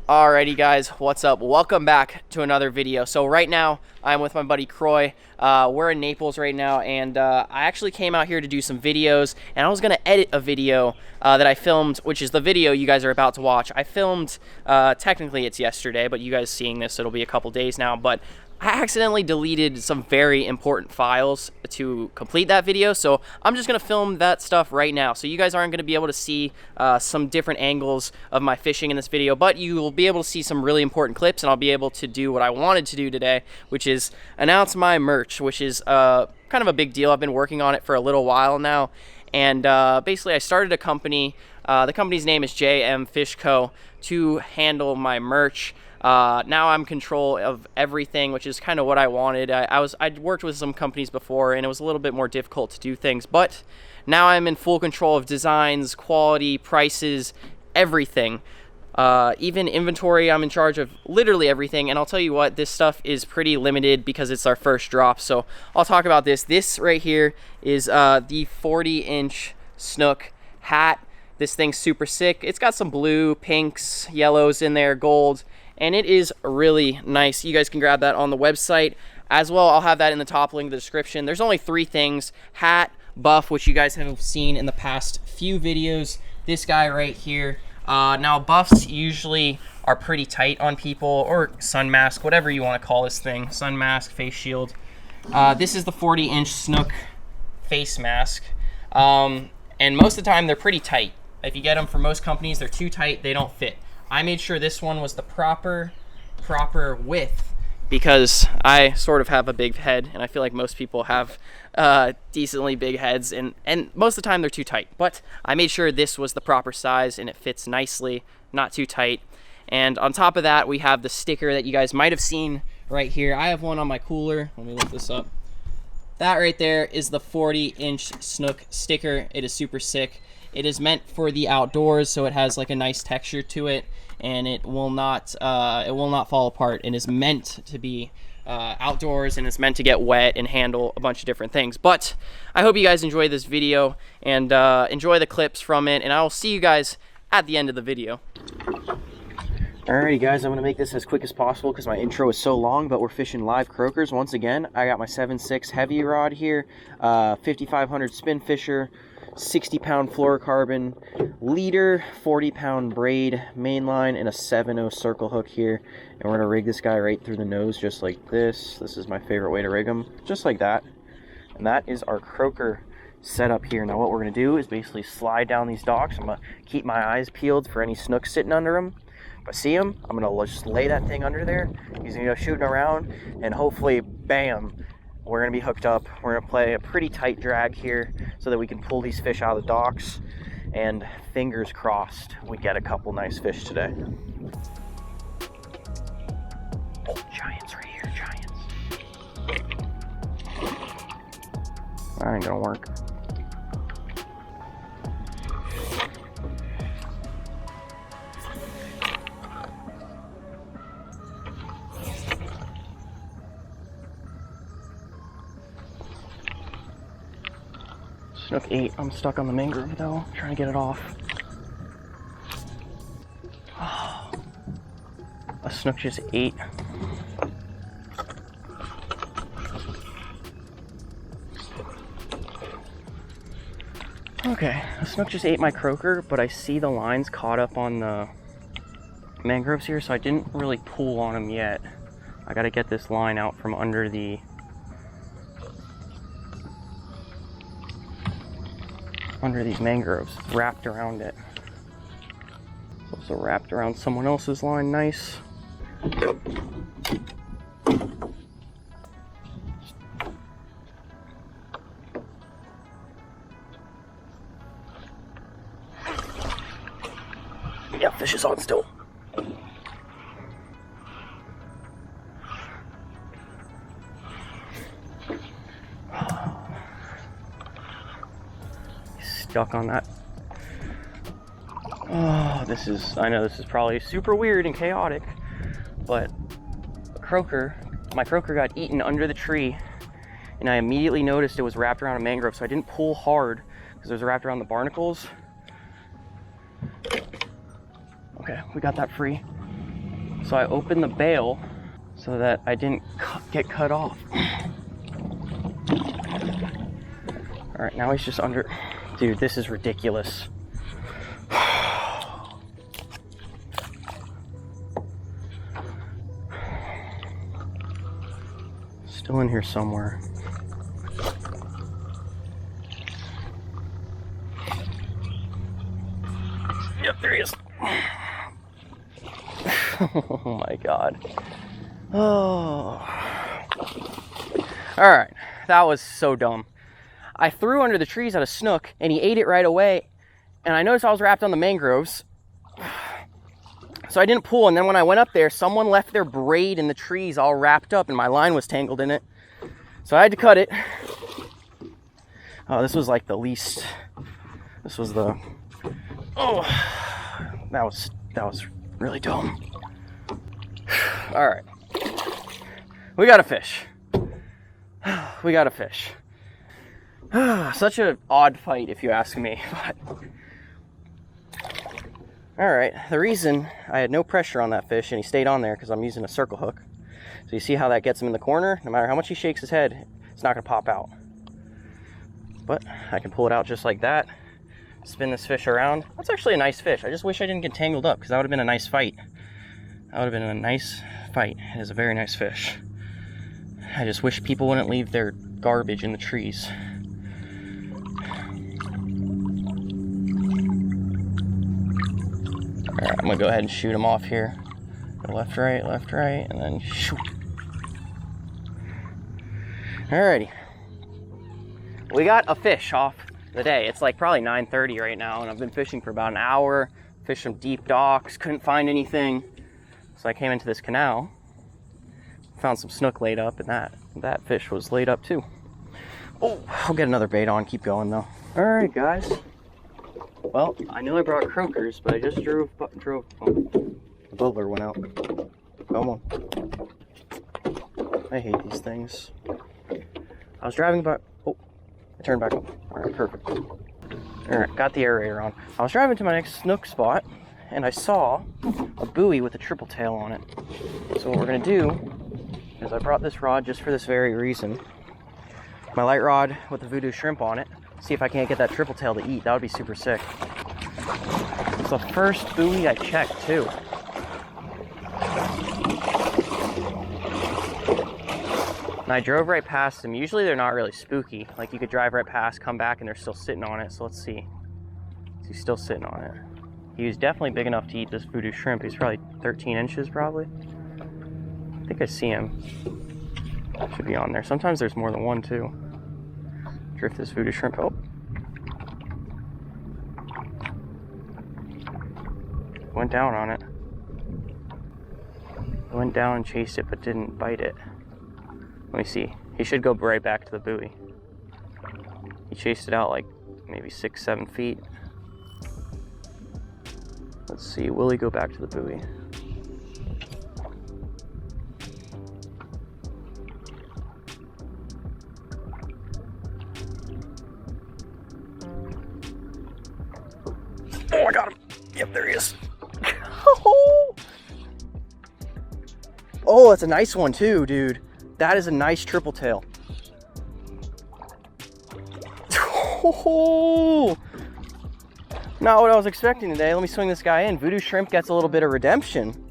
Alrighty guys, what's up? Welcome back to another video. So right now, I'm with my buddy Croy. We're in Naples right now, and I actually came out here to do some videos, and I was gonna edit a video that I filmed, which is the video you guys are about to watch. I filmed, technically it's yesterday, but you guys seeing this, it'll be a couple days now, but I accidentally deleted some very important files to complete that video, so I'm just gonna film that stuff right now. So you guys aren't gonna be able to see some different angles of my fishing in this video, but you will be able to see some really important clips, and I'll be able to do what I wanted to do today, which is announce my merch, which is kind of a big deal. I've been working on it for a little while now, and basically I started a company. The company's name is JM Fish Co. to handle my merch. Now I'm in control of everything, which is kind of what I wanted. I'd worked with some companies before, and it was a little bit more difficult to do things, but now I'm in full control of designs, quality, prices, everything. Even inventory, I'm in charge of literally everything, and I'll tell you what, this stuff is pretty limited because it's our first drop, so I'll talk about this. This right here is the 40-inch SNOOK hat. This thing's super sick. It's got some blue, pinks, yellows in there, gold, and it is really nice. You guys can grab that on the website as well. I'll have that in the top link of the description. There's only three things: hat, buff, which you guys have seen in the past few videos, this guy right here. Now buffs usually are pretty tight on people, or sun mask, whatever you want to call this thing, sun mask, face shield. This is the 40-inch SNOOK face mask, and most of the time they're pretty tight. If you get them from most companies, they're too tight, they don't fit. I made sure this one was the proper width because I sort of have a big head, and I feel like most people have decently big heads, and most of the time they're too tight. But I made sure this was the proper size and it fits nicely, not too tight. And on top of that, we have the sticker that you guys might have seen right here. I have one on my cooler. Let me lift this up. That right there is the 40-inch SNOOK sticker. It is super sick. It is meant for the outdoors, so it has like a nice texture to it, and it will not fall apart, and is meant to be outdoors, and it's meant to get wet and handle a bunch of different things. But I hope you guys enjoy this video and enjoy the clips from it, and I will see you guys at the end of the video. Alrighty guys, I'm going to make this as quick as possible because my intro is so long, but we're fishing live croakers once again. I got my 7.6 heavy rod here, 5500 spin fisher, 60-pound fluorocarbon leader, 40-pound braid main line, and a 7.0 circle hook here. And we're going to rig this guy right through the nose just like this. This is my favorite way to rig them, just like that. And that is our croaker setup here. Now what we're going to do is basically slide down these docks. I'm going to keep my eyes peeled for any snooks sitting under them. If I see him, I'm going to just lay that thing under there. He's going to go shooting around, and hopefully, bam, we're going to be hooked up. We're going to play a pretty tight drag here so that we can pull these fish out of the docks, and fingers crossed we get a couple nice fish today. Oh, giants right here, giants. That ain't going to work. SNOOK 8. I'm stuck on the mangrove though, trying to get it off. Oh, a SNOOK just 8. Okay, a SNOOK just 8 my croaker, but I see the lines caught up on the mangroves here, so I didn't really pull on them yet. I gotta get this line out from under these mangroves, wrapped around it. It's also wrapped around someone else's line, nice. Yeah, fish is on still. Stuck on that. Oh, I know this is probably super weird and chaotic, but my croaker got eaten under the tree, and I immediately noticed it was wrapped around a mangrove, so I didn't pull hard because it was wrapped around the barnacles. Okay, we got that free. So I opened the bail so that I didn't get cut off. All right, now he's just under. Dude, this is ridiculous. Still in here somewhere. Yep, there he is. Oh my God. Oh. All right, that was so dumb. I threw under the trees at a snook and he ate it right away. And I noticed I was wrapped on the mangroves. So I didn't pull, and then when I went up there, someone left their braid in the trees all wrapped up and my line was tangled in it. So I had to cut it. Oh, this was like the least, this was the, oh, that was really dumb. All right, we got a fish. We got a fish. Such an odd fight, if you ask me. But all right, the reason I had no pressure on that fish and he stayed on there because I'm using a circle hook. So you see how that gets him in the corner? No matter how much he shakes his head, it's not gonna pop out. But I can pull it out just like that, spin this fish around. That's actually a nice fish. I just wish I didn't get tangled up because that would have been a nice fight. That would have been a nice fight. It is a very nice fish. I just wish people wouldn't leave their garbage in the trees. All right, I'm gonna go ahead and shoot him off here. Go left, right, and then shoot. Alrighty. We got a fish off the day. It's like probably 9:30 right now, and I've been fishing for about an hour. Fished some deep docks, couldn't find anything. So I came into this canal, found some snook laid up, and that fish was laid up too. Oh, I'll get another bait on, keep going though. Alright guys. Well, I know I brought croakers, but I just drove, oh, the bubbler went out. Come on. I hate these things. I was driving by, oh, I turned back up. Alright, perfect. Alright, got the aerator on. I was driving to my next snook spot, and I saw a buoy with a triple tail on it. So what we're gonna do is I brought this rod just for this very reason. My light rod with the voodoo shrimp on it. See if I can't get that triple tail to eat. That would be super sick. It's the first buoy I checked too. And I drove right past them. Usually they're not really spooky. Like you could drive right past, come back, and they're still sitting on it. So let's see. He's still sitting on it. He was definitely big enough to eat this voodoo shrimp. He's probably 13 inches probably. I think I see him. Should be on there. Sometimes there's more than one too. Drift this voodoo shrimp. Oh. Went down on it. Went down and chased it but didn't bite it. Let me see. He should go right back to the buoy. He chased it out like maybe 6-7 feet. Let's see, will he go back to the buoy? Oh, I got him. Yep, there he is. Oh, that's a nice one too, dude. That is a nice triple tail. Oh, not what I was expecting today. Let me swing this guy in. Voodoo shrimp gets a little bit of redemption.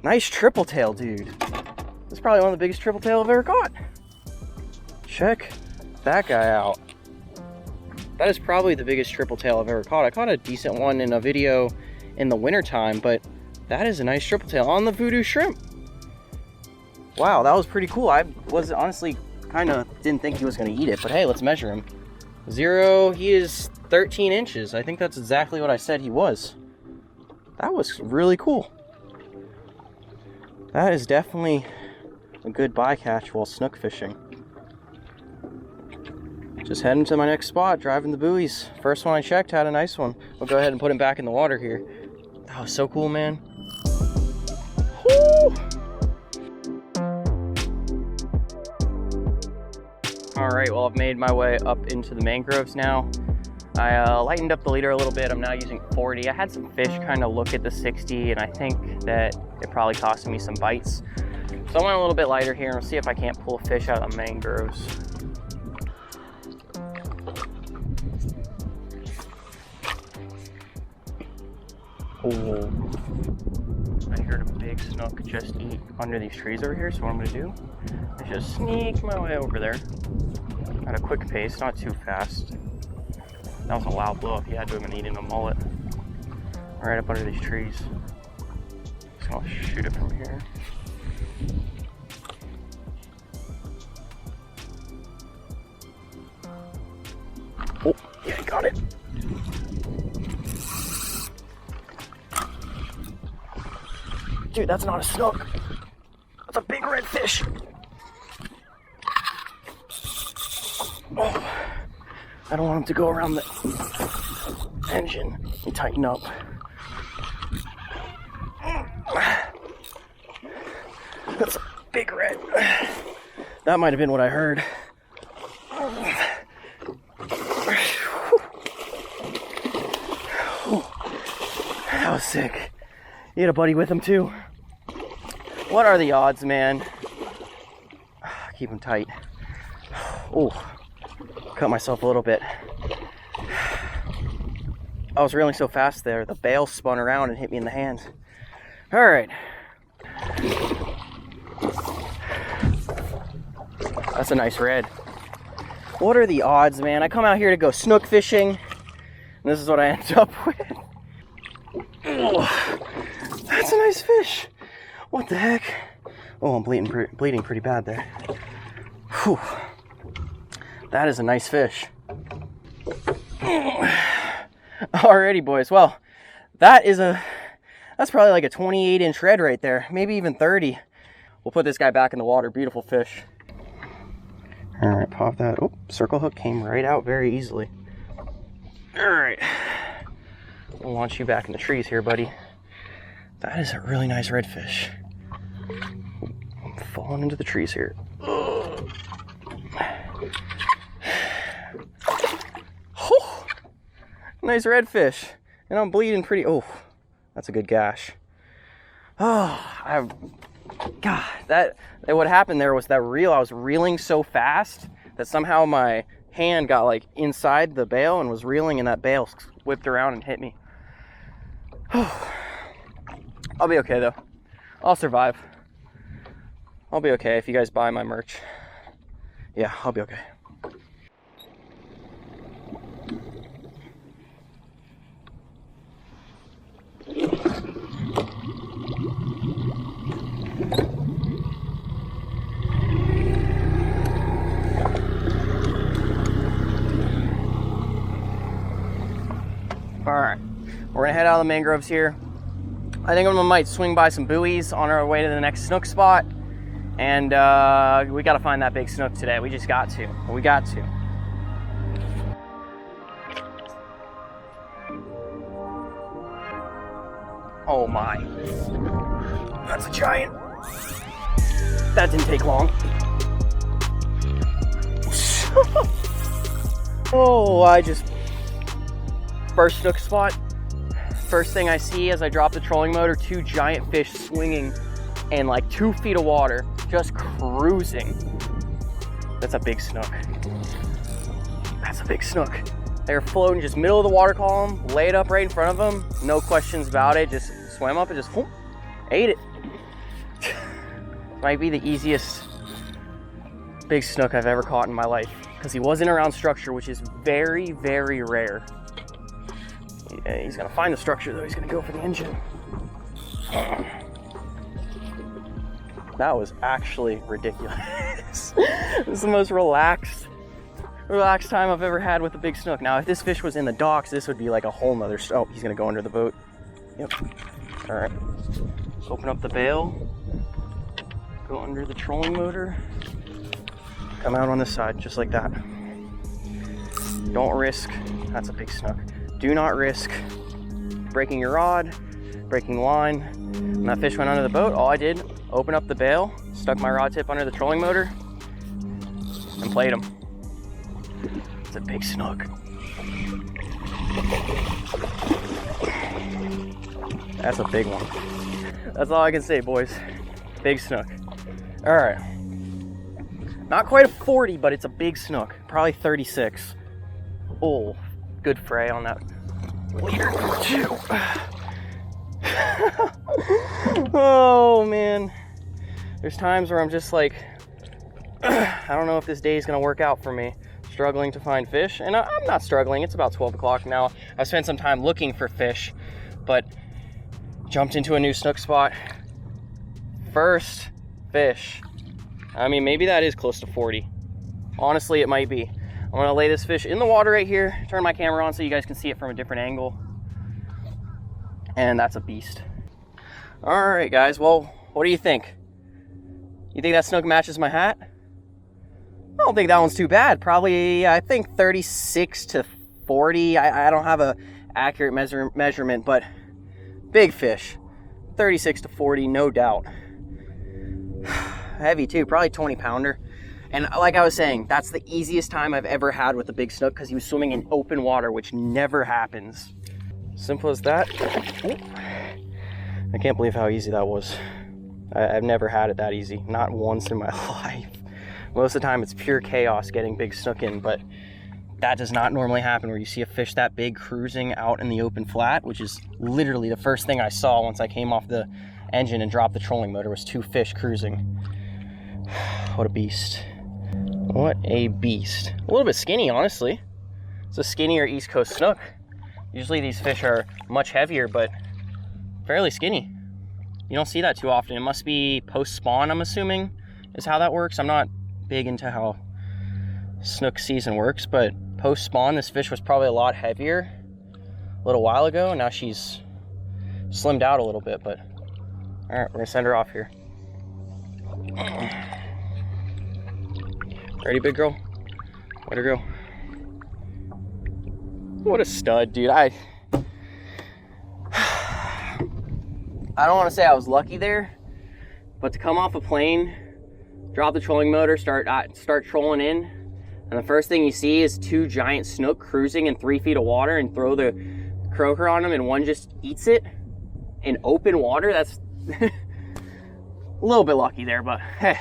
Nice triple tail, dude. This is probably one of the biggest triple tail I've ever caught. Check that guy out. That is probably the biggest triple tail I've ever caught. I caught a decent one in a video in the wintertime, but that is a nice triple tail on the voodoo shrimp. Wow, that was pretty cool. I was honestly kind of didn't think he was going to eat it, but hey, let's measure him. 0, he is 13 inches. I think that's exactly what I said he was. That was really cool. That is definitely a good bycatch while snook fishing. Just heading to my next spot, driving the buoys. First one I checked had a nice one. We'll go ahead and put him back in the water here. That was so cool, man. Woo! All right, well, I've made my way up into the mangroves now. I lightened up the leader a little bit. I'm now using 40. I had some fish kind of look at the 60, and I think that it probably cost me some bites. So I went a little bit lighter here, and we'll see if I can't pull a fish out of the mangroves. Oh, I heard a big snook just eat under these trees over here, so what I'm gonna do is just sneak my way over there at a quick pace, not too fast. That was a loud blow up. He had to have been eating a mullet right up under these trees. Just gonna shoot it from here. Oh, yeah, I got it. Dude, that's not a snook. That's a big red fish. Oh, I don't want him to go around the engine and tighten up. That's a big red. That might have been what I heard. That was sick. You had a buddy with him too. What are the odds, man? Keep him tight. Oh, cut myself a little bit. I was reeling so fast there, the bail spun around and hit me in the hand. All right. That's a nice red. What are the odds, man? I come out here to go snook fishing, and this is what I end up with. Oh, that's a nice fish. What the heck? Oh, I'm bleeding pretty bad there. Whew. That is a nice fish. Alrighty, boys. Well, that's probably like a 28-inch red right there, maybe even 30. We'll put this guy back in the water. Beautiful fish. All right, pop that. Oh, circle hook came right out very easily. All right. We'll launch you back in the trees here, buddy. That is a really nice redfish. I'm falling into the trees here. Oh, nice redfish. And I'm bleeding pretty. Oh, that's a good gash. Oh, God, what happened there was that reel. I was reeling so fast that somehow my hand got like inside the bail and was reeling, and that bail whipped around and hit me. I'll be okay though. I'll survive. I'll be okay if you guys buy my merch. Yeah, I'll be okay. All right, we're gonna head out of the mangroves here. I think I might swing by some buoys on our way to the next snook spot. And we gotta find that big snook today. We just got to. We got to. Oh my. That's a giant. That didn't take long. Oh, I just... First snook spot. First thing I see as I drop the trolling motor, two giant fish swinging in like 2 feet of water, just cruising. That's a big snook. That's a big snook. They're floating just middle of the water column, laid up right in front of them, no questions about it, just swam up and just whoop, ate it. Might be the easiest big snook I've ever caught in my life, because he wasn't around structure, which is very, very rare. Yeah, he's gonna find the structure though. He's gonna go for the engine. That was actually ridiculous. This is the most relaxed time I've ever had with a big snook. Now, if this fish was in the docks, this would be like a whole nother. Oh, he's gonna go under the boat. Yep. All right. Open up the bail. Go under the trolling motor. Come out on this side, just like that. Don't risk. That's a big snook. Do not risk breaking your rod, breaking line. When that fish went under the boat, all I did, open up the bail, stuck my rod tip under the trolling motor, and played him. It's a big snook. That's a big one. That's all I can say, boys. Big snook. All right. Not quite a 40, but it's a big snook. Probably 36. Oh, good fray on that leader too. Oh man. There's times where I'm just like, I don't know if this day is gonna work out for me. Struggling to find fish, and I'm not struggling. It's about 12 o'clock now. I've spent some time looking for fish, but jumped into a new snook spot. First fish. I mean, maybe that is close to 40. Honestly, it might be. I'm gonna lay this fish in the water right here, turn my camera on so you guys can see it from a different angle. And that's a beast. All right, guys, well, what do you think? You think that snook matches my hat? I don't think that one's too bad. Probably, I think 36 to 40. I don't have a accurate measurement, but big fish. 36 to 40, no doubt. Heavy too, probably 20 pounder. And like I was saying, that's the easiest time I've ever had with a big snook because he was swimming in open water, which never happens. Simple as that. Ooh. I can't believe how easy that was. I've never had it that easy, not once in my life. Most of the time it's pure chaos getting big snook in, but that does not normally happen where you see a fish that big cruising out in the open flat, which is literally the first thing I saw once I came off the engine and dropped the trolling motor was 2 fish cruising. What a beast. What a beast. A little bit skinny, honestly. It's a skinnier East Coast snook. Usually these fish are much heavier, but fairly skinny. You don't see that too often. It must be post-spawn, I'm assuming, is how that works. I'm not big into how snook season works, but post-spawn, this fish was probably a lot heavier a little while ago. Now she's slimmed out a little bit, but all right, we're gonna send her off here. Ready, big girl? Let her go. What a stud, dude. I don't want to say I was lucky there, but to come off a plane, drop the trolling motor, start trolling in, and the first thing you see is 2 giant snook cruising in 3 feet of water and throw the croaker on them and one just eats it in open water. That's a little bit lucky there, but hey.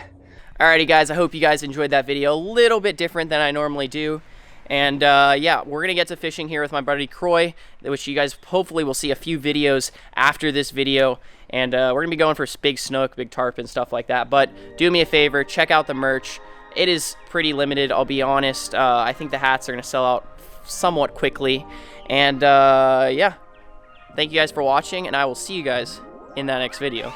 Alrighty guys, I hope you guys enjoyed that video. A little bit different than I normally do. And yeah, we're gonna get to fishing here with my buddy Croy, which you guys hopefully will see a few videos after this video. And we're gonna be going for big snook, big tarpon, stuff like that. But do me a favor, check out the merch. It is pretty limited, I'll be honest. I think the hats are gonna sell out somewhat quickly. And yeah, thank you guys for watching, and I will see you guys in that next video.